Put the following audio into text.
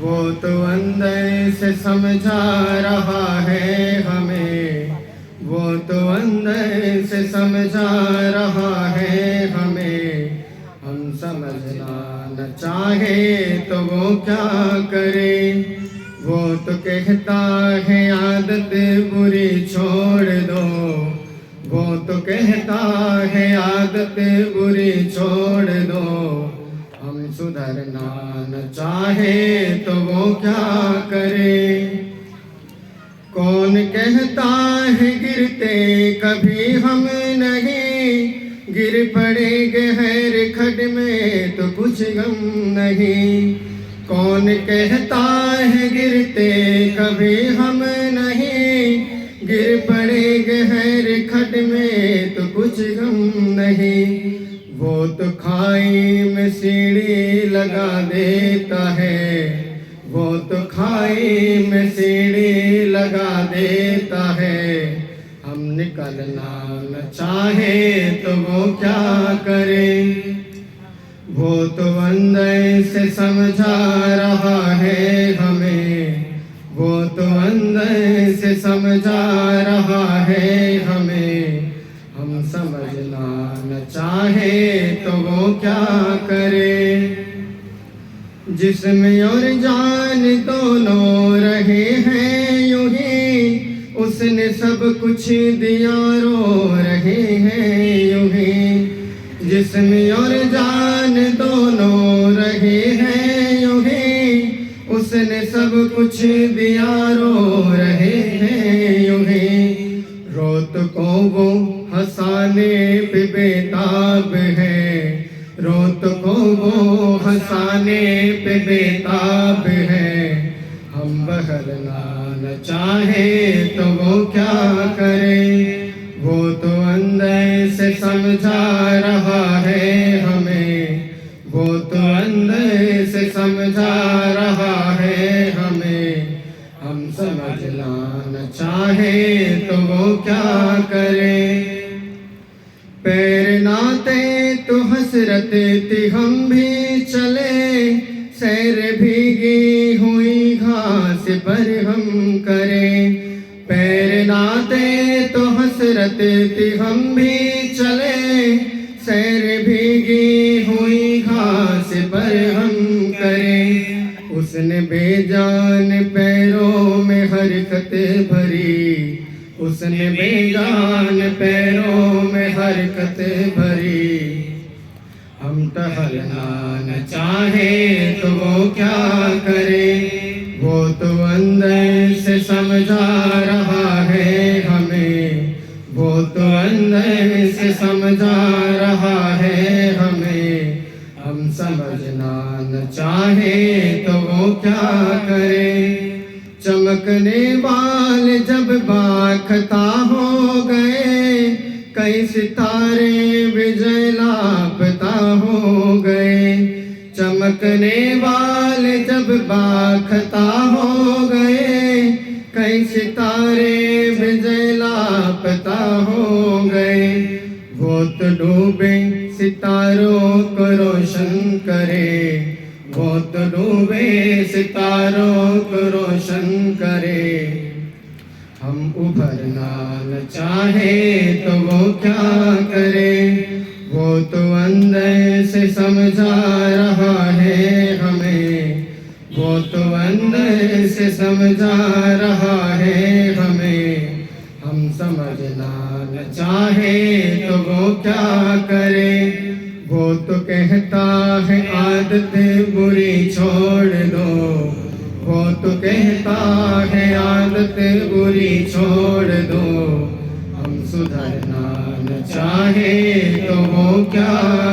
वो तो अंदर से समझा रहा है हमें, वो तो अंदर से समझा रहा है हमें। हम समझना न चाहे तो वो क्या करे, वो तो कहता है आदत बुरी छोड़ दो, वो तो कहता है आदत बुरी छोड़ दो। हम सुधरना न चाहे तो वो क्या करे। कौन कहता है गिरते कभी हम नहीं, गिर पड़े गहर खड में तो कुछ गम नहीं। कौन कहता है गिरते कभी हम नहीं, गिर पड़े गहर खड में तो कुछ गम नहीं। वो तो खाई में सीढ़ी लगा देता है, वो तो खाई में सीढ़ी लगा देता है। हम निकलना न चाहे तो वो क्या करे। वो तो अंदर से समझा रहा है हमें, वो तो अंदर से समझा रहा है हमें। हम समझना न चाहे तो वो क्या करे। जिस्म और जान दोनों रहे हैं यूं ही, उसने सब कुछ दिया रो रहे हैं यूं ही। जिस्म और जान दोनों रहे हैं यूं ही, उसने सब कुछ दिया रो रहे हैं यूं ही। रोत को वो हंसाने पे बेताब है, रोत को वो हंसाने पे बेताब है। हम बहरना न चाहे तो वो क्या करे। वो तो अंदर से समझा रहा है हमें, वो तो अंदर से समझा रहा है हमें। हम समझना न चाहे तो वो क्या करे। पैर नाते तो हसरत थी हम भी चले, सैर भीगी हुई घास पर हम करें। पैर नाते तो हसरत थी हम भी चले, सैर भीगी हुई घास पर हम करें। उसने बेजान पैरों में हरकत भरी, उसने बेजान पैरों में हरकत भरी। हम टहलना न चाहे तो वो क्या करे। वो तो अंदर से समझा रहा है हमें, वो तो अंदर से समझा रहा है हमें। हम समझना न चाहे तो वो क्या करे। चमकने वाले जब बाखता हो गए, कई सितारे विजय लापता हो गए। चमकने वाले जब बाखता हो गए, कई सितारे विजय लापता हो गए। वो तो डूबे सितारों को रोशन करे, वो तो डूबे सितारों को रोशन करे। हम उभरना न चाहे तो वो क्या करे। वो तो अंदर से समझा रहा है हमें, वो तो अंदर से समझा रहा है हमें। हम समझना न चाहे तो वो क्या करे। वो तो कहता है आदत बुरी छोड़ दो, वो तो कहता है आदत बुरी छोड़ दो। हम सुधरना न चाहे तो वो क्या